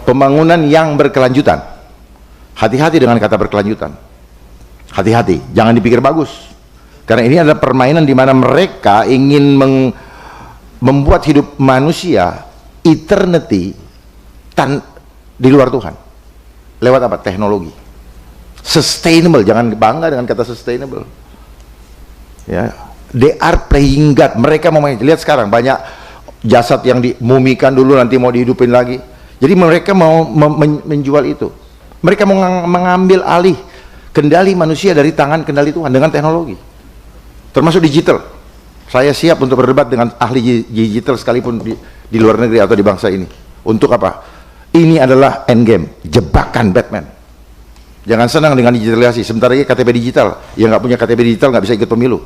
Pembangunan yang berkelanjutan. Hati-hati dengan kata berkelanjutan. Hati-hati, jangan dipikir bagus. Karena ini adalah permainan di mana mereka ingin membuat hidup manusia eternity di luar Tuhan. Lewat apa? Teknologi. Sustainable, jangan bangga dengan kata sustainable. Ya, they are playing God. Mereka mau main. Lihat sekarang banyak jasad yang dimumikan dulu nanti mau dihidupin lagi. Jadi mereka mau menjual itu. Mereka mau mengambil alih kendali manusia dari tangan kendali Tuhan dengan teknologi. Termasuk digital. Saya siap untuk berdebat dengan ahli digital sekalipun di luar negeri atau di bangsa ini. Untuk apa? Ini adalah endgame, jebakan Batman. Jangan senang dengan digitalisasi. Sebentar lagi KTP digital, yang nggak punya KTP digital nggak bisa ikut pemilu.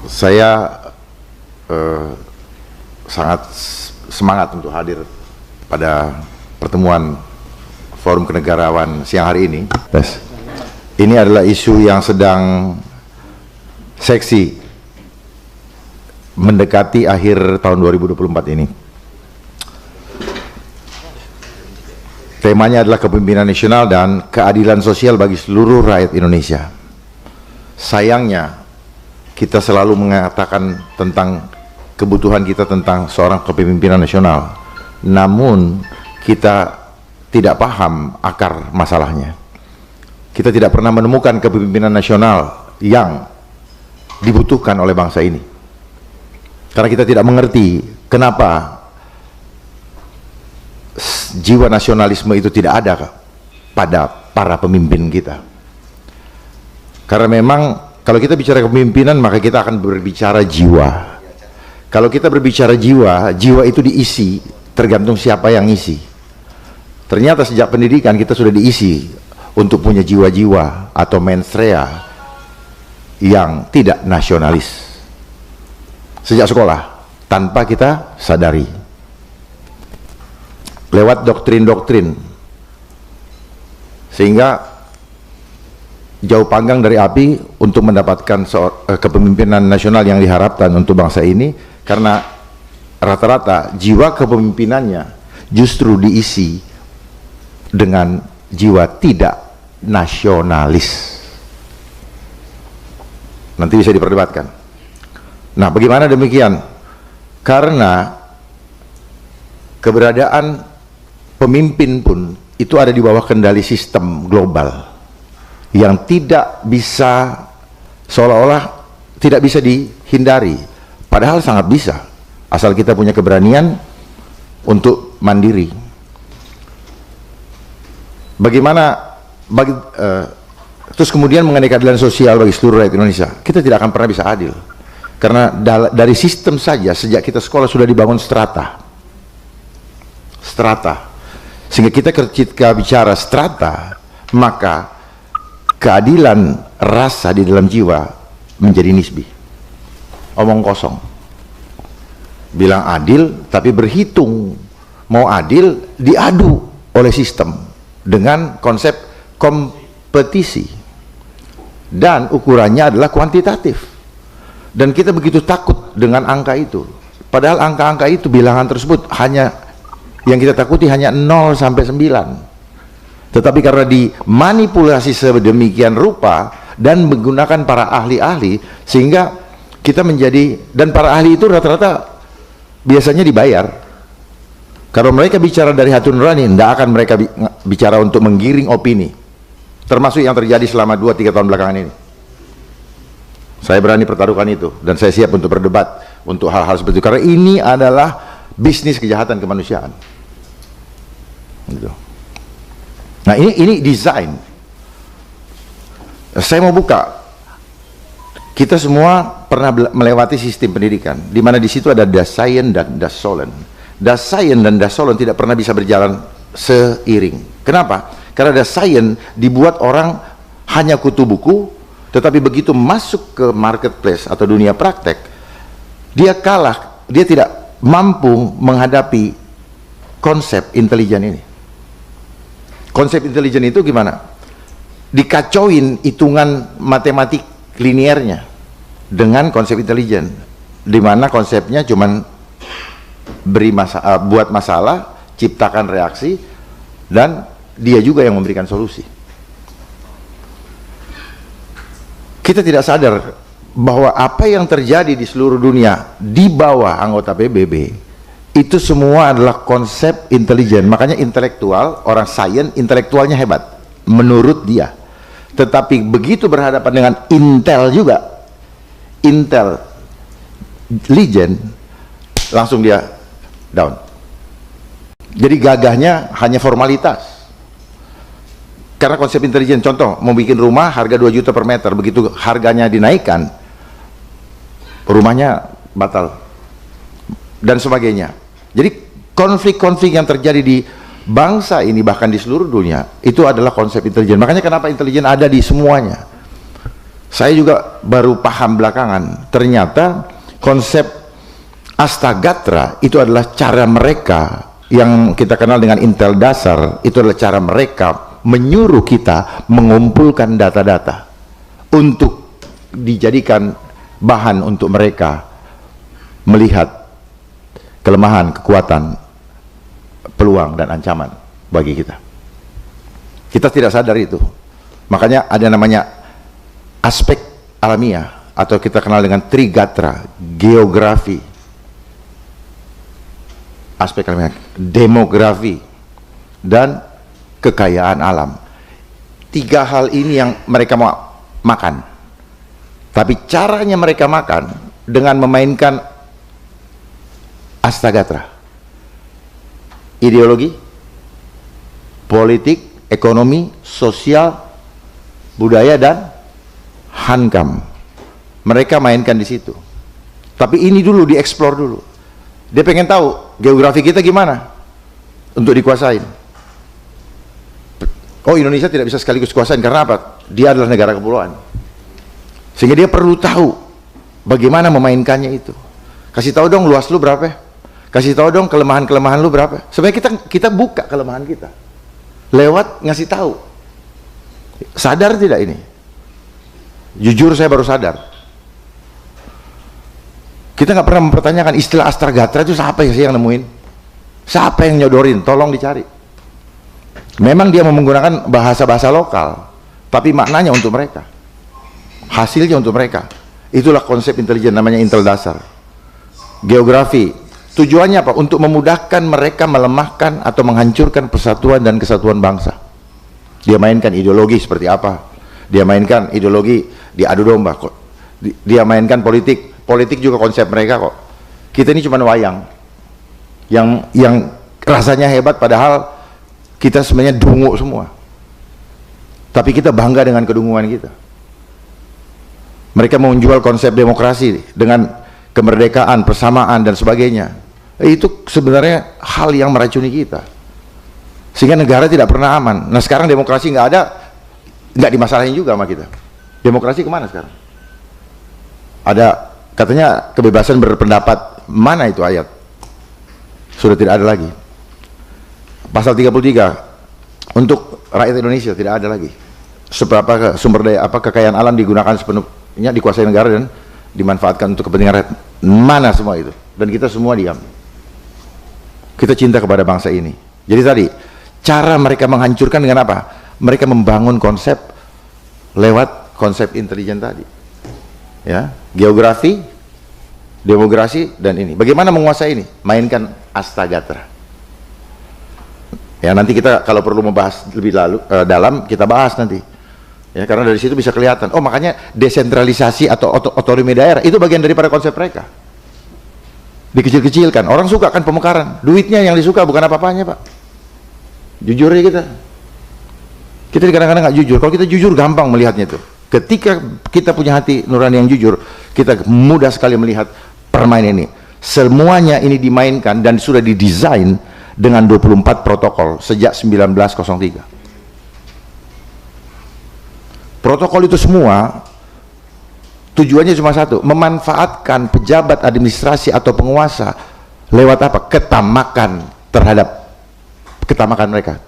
Saya sangat semangat untuk hadir pada pertemuan Forum Kenegarawan siang hari ini. Ini adalah isu yang sedang seksi mendekati akhir tahun 2024 ini. Temanya adalah kepemimpinan nasional dan keadilan sosial bagi seluruh rakyat Indonesia. Sayangnya kita selalu mengatakan tentang kebutuhan kita tentang seorang kepemimpinan nasional, namun kita tidak paham akar masalahnya. Kita tidak pernah menemukan kepemimpinan nasional yang dibutuhkan oleh bangsa ini, karena kita tidak mengerti kenapa jiwa nasionalisme itu tidak ada pada para pemimpin kita. Karena memang kalau kita bicara kepemimpinan, maka kita akan berbicara jiwa. Kalau kita berbicara jiwa, jiwa itu diisi tergantung siapa yang ngisi. Ternyata sejak pendidikan kita sudah diisi untuk punya jiwa-jiwa atau mensrea yang tidak nasionalis sejak sekolah tanpa kita sadari, lewat doktrin-doktrin, sehingga jauh panggang dari api untuk mendapatkan kepemimpinan nasional yang diharapkan untuk bangsa ini. Karena rata-rata jiwa kepemimpinannya justru diisi dengan jiwa tidak nasionalis. Nanti bisa diperdebatkan. Nah, bagaimana demikian? Karena keberadaan pemimpin pun itu ada di bawah kendali sistem global yang tidak bisa, seolah-olah tidak bisa dihindari, padahal sangat bisa asal kita punya keberanian untuk mandiri. Bagaimana terus kemudian mengenai keadilan sosial bagi seluruh rakyat Indonesia, kita tidak akan pernah bisa adil karena dari sistem saja sejak kita sekolah sudah dibangun strata, sehingga kita ketika bicara strata, maka keadilan rasa di dalam jiwa menjadi nisbi, omong kosong. Bilang adil tapi berhitung mau adil diadu oleh sistem dengan konsep kompetisi, dan ukurannya adalah kuantitatif, dan kita begitu takut dengan angka itu, padahal angka-angka itu, bilangan tersebut hanya yang kita takuti hanya 0 sampai 9, tetapi karena dimanipulasi sedemikian rupa dan menggunakan para ahli-ahli, sehingga kita menjadi, dan para ahli itu rata-rata biasanya dibayar. Kalau mereka bicara dari hati nurani, tidak akan mereka bicara untuk menggiring opini, termasuk yang terjadi selama 2-3 tahun belakangan ini. Saya berani pertaruhkan itu, dan saya siap untuk berdebat untuk hal-hal seperti itu, karena ini adalah bisnis kejahatan kemanusiaan gitu. Nah, ini desain. Saya mau buka, kita semua pernah melewati sistem pendidikan di mana di situ ada Das Sein dan Das Sollen. Das Sein dan Das Sollen tidak pernah bisa berjalan seiring. Kenapa? Karena Das Sein dibuat orang hanya kutu buku, tetapi begitu masuk ke marketplace atau dunia praktek, dia kalah, dia tidak mampu menghadapi konsep intelijen ini. Konsep intelijen itu gimana? Dikacauin hitungan matematik liniernya dengan konsep intelijen. dimana konsepnya cuman buat masalah, ciptakan reaksi, dan dia juga yang memberikan solusi. Kita tidak sadar bahwa apa yang terjadi di seluruh dunia di bawah anggota PBB itu semua adalah konsep intelijen. Makanya intelektual, orang sains intelektualnya hebat menurut dia, tetapi begitu berhadapan dengan intel juga, intelijen, langsung dia down. Jadi gagahnya hanya formalitas. Karena konsep intelijen, contoh mau bikin rumah harga 2 juta per meter, begitu harganya dinaikkan, rumahnya batal dan sebagainya. Jadi konflik-konflik yang terjadi di bangsa ini, bahkan di seluruh dunia, itu adalah konsep intelijen. Makanya kenapa intelijen ada di semuanya. Saya juga baru paham belakangan, ternyata konsep Astagatra itu adalah cara mereka yang kita kenal dengan intel dasar. Itu adalah cara mereka menyuruh kita mengumpulkan data-data untuk dijadikan bahan untuk mereka melihat kelemahan, kekuatan, peluang, dan ancaman bagi kita. Kita tidak sadar itu. Makanya ada namanya aspek alamiah, atau kita kenal dengan Trigatra, geografi, aspek alamiah, demografi, dan kekayaan alam. 3 hal ini yang mereka mau makan. Tapi caranya mereka makan dengan memainkan Astagatra. Ideologi, politik, ekonomi, sosial, budaya, dan hankam. Mereka mainkan di situ. Tapi ini dulu dieksplor dulu. Dia pengen tahu geografi kita gimana untuk dikuasain. Oh, Indonesia tidak bisa sekaligus kuasain karena apa? Dia adalah negara kepulauan. Sehingga dia perlu tahu bagaimana memainkannya itu. Kasih tahu dong luas lu berapa? Kasih tahu dong kelemahan-kelemahan lu berapa? Sebenarnya kita buka kelemahan kita lewat ngasih tahu. Sadar tidak ini? Jujur saya baru sadar. Kita nggak pernah mempertanyakan istilah Astagatra itu siapa sih yang nemuin? Siapa yang nyodorin? Tolong dicari. Memang dia menggunakan bahasa-bahasa lokal, tapi maknanya untuk mereka, hasilnya untuk mereka. Itulah konsep intelijen, namanya intel dasar. Geografi, tujuannya apa? Untuk memudahkan mereka melemahkan atau menghancurkan persatuan dan kesatuan bangsa. Dia mainkan ideologi seperti apa? Dia mainkan ideologi diadu domba kok. Dia mainkan politik juga konsep mereka kok. Kita ini cuma wayang yang rasanya hebat, padahal kita sebenarnya dungu semua. Tapi kita bangga dengan kedunguan kita. Mereka menjual konsep demokrasi dengan kemerdekaan, persamaan, dan sebagainya. Itu sebenarnya hal yang meracuni kita. Sehingga negara tidak pernah aman. Nah sekarang demokrasi nggak ada, nggak dimasalahin juga sama kita. Demokrasi kemana sekarang? Ada katanya kebebasan berpendapat, mana itu ayat? Sudah tidak ada lagi. Pasal 33 untuk rakyat Indonesia tidak ada lagi. Seberapa sumber daya kekayaan alam digunakan sepenuhnya, dikuasai negara dan dimanfaatkan untuk kepentingan rakyat. Mana semua itu? Dan kita semua diam. Kita cinta kepada bangsa ini. Jadi tadi cara mereka menghancurkan dengan apa? Mereka membangun konsep lewat konsep intelijen tadi. Ya, geografi, demografi, dan ini. Bagaimana menguasai ini? Mainkan Astagatra. Ya nanti kita kalau perlu membahas lebih dalam kita bahas nanti. Ya karena dari situ bisa kelihatan. Oh makanya desentralisasi atau otonomi daerah itu bagian daripada konsep mereka. Dikecil-kecilkan. Orang suka kan pemekaran. Duitnya yang disuka bukan apa-apanya pak. Jujur ya kita. Kita kadang-kadang nggak jujur. Kalau kita jujur gampang melihatnya tuh. Ketika kita punya hati nurani yang jujur, kita mudah sekali melihat permainan ini. Semuanya ini dimainkan dan sudah didesain dengan 24 protokol sejak 1903. Protokol itu semua tujuannya cuma satu, memanfaatkan pejabat administrasi atau penguasa lewat apa? Ketamakan mereka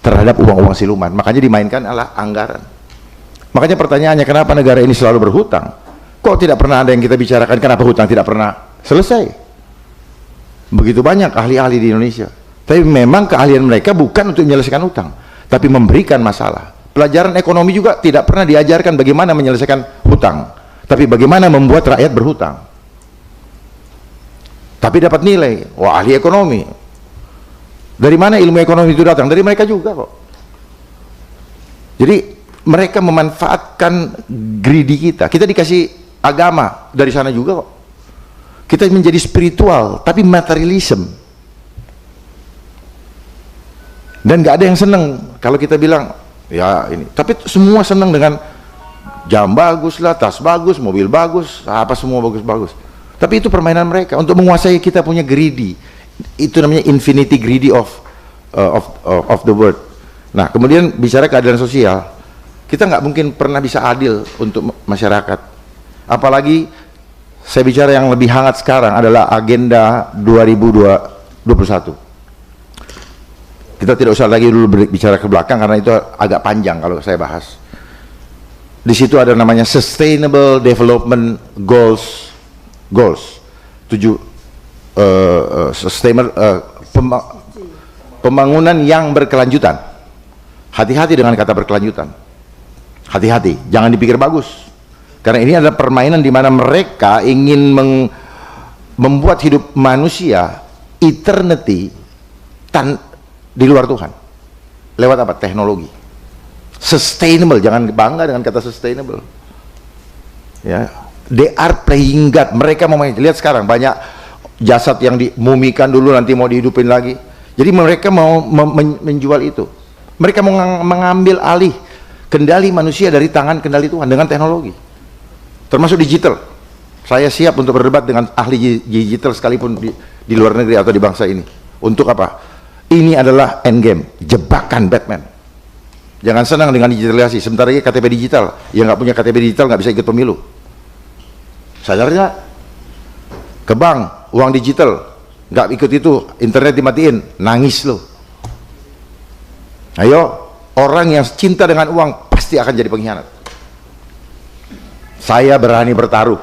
terhadap uang-uang siluman. Makanya dimainkan adalah anggaran. Makanya pertanyaannya, kenapa negara ini selalu berhutang? Kok tidak pernah ada yang kita bicarakan kenapa hutang tidak pernah selesai? Begitu banyak ahli-ahli di Indonesia. Tapi memang keahlian mereka bukan untuk menyelesaikan hutang, tapi memberikan masalah. Pelajaran ekonomi juga tidak pernah diajarkan bagaimana menyelesaikan hutang, tapi bagaimana membuat rakyat berhutang. Tapi dapat nilai, wah ahli ekonomi. Dari mana ilmu ekonomi itu datang? Dari mereka juga kok. Jadi mereka memanfaatkan greedy kita. Kita dikasih agama dari sana juga kok. Kita menjadi spiritual, tapi materialism. Dan gak ada yang seneng kalau kita bilang, ya ini. Tapi semua seneng dengan jam bagus lah, tas bagus, mobil bagus, apa semua bagus-bagus. Tapi itu permainan mereka untuk menguasai kita punya greedy. Itu namanya infinity greedy of the world. Nah, kemudian bicara keadilan sosial, kita nggak mungkin pernah bisa adil untuk masyarakat. Apalagi saya bicara yang lebih hangat sekarang adalah agenda 2021. Kita tidak usah lagi dulu bicara ke belakang karena itu agak panjang kalau saya bahas. Di situ ada namanya Sustainable Development Goals, 7 pembangunan yang berkelanjutan. Hati-hati dengan kata berkelanjutan. Hati-hati, jangan dipikir bagus. Karena ini adalah permainan di mana mereka ingin membuat hidup manusia eternity di luar Tuhan. Lewat apa? Teknologi. Sustainable, jangan bangga dengan kata sustainable. Ya, they are playing God. Mereka mau main. Lihat sekarang banyak jasad yang dimumikan dulu nanti mau dihidupin lagi. Jadi mereka mau menjual itu. Mereka mau mengambil alih kendali manusia dari tangan kendali Tuhan dengan teknologi. Termasuk digital. Saya siap untuk berdebat dengan ahli digital sekalipun di luar negeri atau di bangsa ini. Untuk apa? Ini adalah endgame, jebakan Batman. Jangan senang dengan digitalisasi. Sebentar lagi KTP digital, yang nggak punya KTP digital nggak bisa ikut pemilu. Sadar nggak? Ke bank, uang digital, nggak ikut itu, internet dimatiin, nangis lo. Ayo, orang yang cinta dengan uang pasti akan jadi pengkhianat. Saya berani bertaruh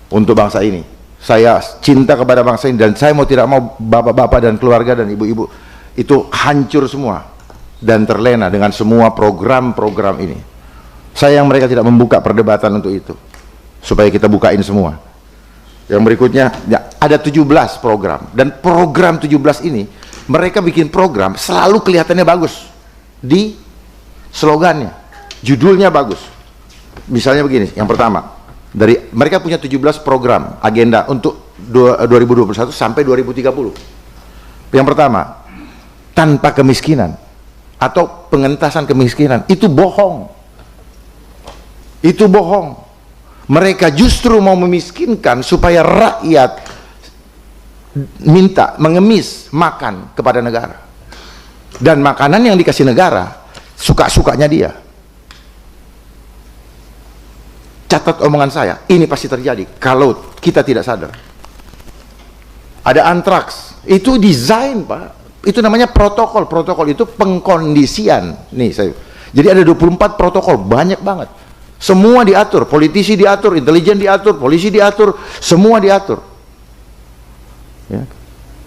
untuk bangsa ini. Saya cinta kepada bangsa ini dan saya mau tidak mau bapak-bapak dan keluarga dan ibu-ibu itu hancur semua dan terlena dengan semua program-program ini. Sayang mereka tidak membuka perdebatan untuk itu supaya kita bukain semua. Yang berikutnya ya, ada 17 program dan program 17 ini mereka bikin program selalu kelihatannya bagus di slogannya, judulnya bagus. Misalnya begini, yang pertama dari mereka punya 17 program agenda untuk 2021 sampai 2030. Yang pertama, tanpa kemiskinan atau pengentasan kemiskinan. Itu bohong. Itu bohong. Mereka justru mau memiskinkan supaya rakyat minta mengemis makan kepada negara. Dan makanan yang dikasih negara suka-sukanya dia. Catat omongan saya, ini pasti terjadi kalau kita tidak sadar. Ada antraks, itu desain Pak, itu namanya protokol. Protokol itu pengkondisian. Nih saya, jadi ada 24 protokol, banyak banget. Semua diatur, politisi diatur, intelijen diatur, polisi diatur, semua diatur. Ya.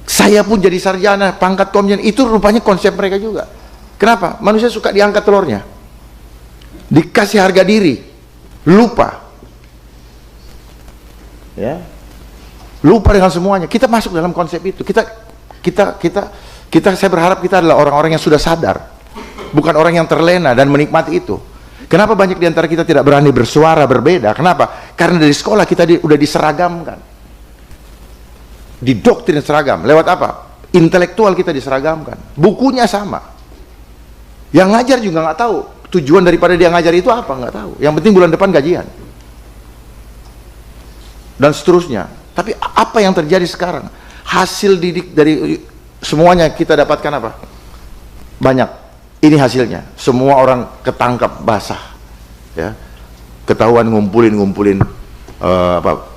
Saya pun jadi sarjana, pangkat komjen, itu rupanya konsep mereka juga. Kenapa? Manusia suka diangkat telurnya, dikasih harga diri. Lupa ya, lupa dengan semuanya. Kita masuk dalam konsep itu. Saya berharap kita adalah orang-orang yang sudah sadar, bukan orang yang terlena dan menikmati itu. Kenapa banyak di antara kita tidak berani bersuara berbeda? Kenapa? Karena dari sekolah kita udah diseragamkan, didoktrin seragam. Lewat apa? Intelektual kita diseragamkan, bukunya sama. Yang ngajar juga nggak tahu tujuan daripada dia ngajar itu apa, nggak tahu. Yang penting bulan depan gajian dan seterusnya. Tapi apa yang terjadi sekarang? Hasil didik dari semuanya kita dapatkan apa? Banyak. Ini hasilnya. Semua orang ketangkap basah, ya. Ketahuan ngumpulin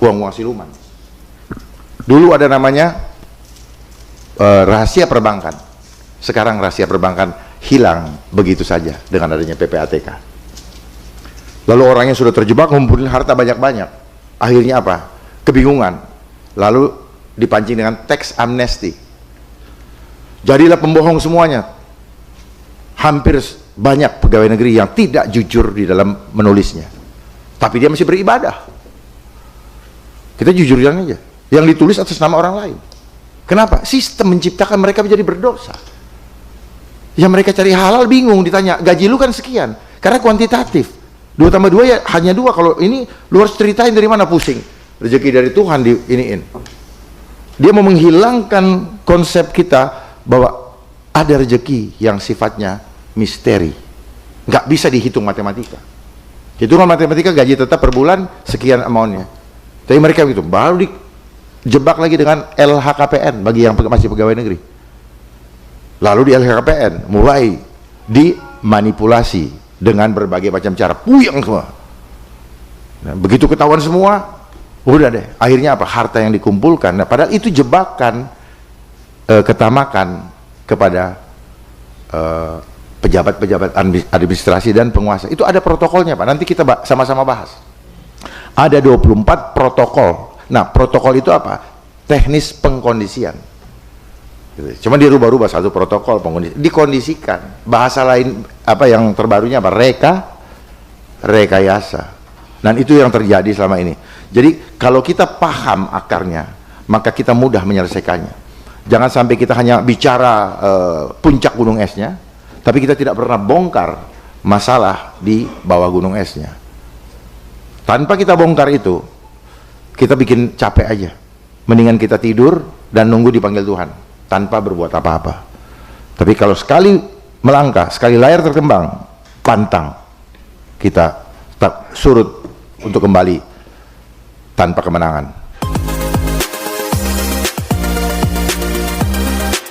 uang-uang siluman. Dulu ada namanya rahasia perbankan. Sekarang rahasia perbankan hilang begitu saja dengan adanya PPATK. Lalu orangnya sudah terjebak, ngumpulin harta banyak-banyak. Akhirnya apa? Kebingungan. Lalu dipancing dengan teks amnesti. Jadilah pembohong semuanya. Hampir banyak pegawai negeri yang tidak jujur di dalam menulisnya. Tapi dia masih beribadah. Kita jujur aja. Yang ditulis atas nama orang lain. Kenapa? Sistem menciptakan mereka menjadi berdosa. Yang mereka cari halal bingung, ditanya, gaji lu kan sekian. Karena kuantitatif. 2 tambah 2 ya hanya 2. Kalau ini lu harus ceritain dari mana, pusing. Rezeki dari Tuhan diiniin. Dia mau menghilangkan konsep kita bahwa ada rezeki yang sifatnya misteri. Nggak bisa dihitung matematika. Hitungan matematika gaji tetap per bulan sekian amountnya. Tapi mereka begitu, baru dijebak lagi dengan LHKPN bagi yang masih pegawai negeri. Lalu di LHKPN mulai dimanipulasi dengan berbagai macam cara, puyeng semua. Nah, begitu ketahuan semua, udah deh. Akhirnya apa? Harta yang dikumpulkan. Nah, padahal itu jebakan ketamakan kepada pejabat-pejabat administrasi dan penguasa. Itu ada protokolnya, Pak. Nanti kita sama-sama bahas. Ada 24 protokol. Nah, protokol itu apa? Teknis pengkondisian. Cuma dirubah-rubah satu protokol dikondisikan. Bahasa lain apa yang terbarunya apa? Rekayasa. Dan itu yang terjadi selama ini. Jadi kalau kita paham akarnya, maka kita mudah menyelesaikannya. Jangan sampai kita hanya bicara puncak gunung esnya, tapi kita tidak pernah bongkar masalah di bawah gunung esnya. Tanpa kita bongkar itu, kita bikin capek aja. Mendingan kita tidur dan nunggu dipanggil Tuhan tanpa berbuat apa-apa. Tapi kalau sekali melangkah, sekali layar terkembang, pantang, kita surut untuk kembali tanpa kemenangan.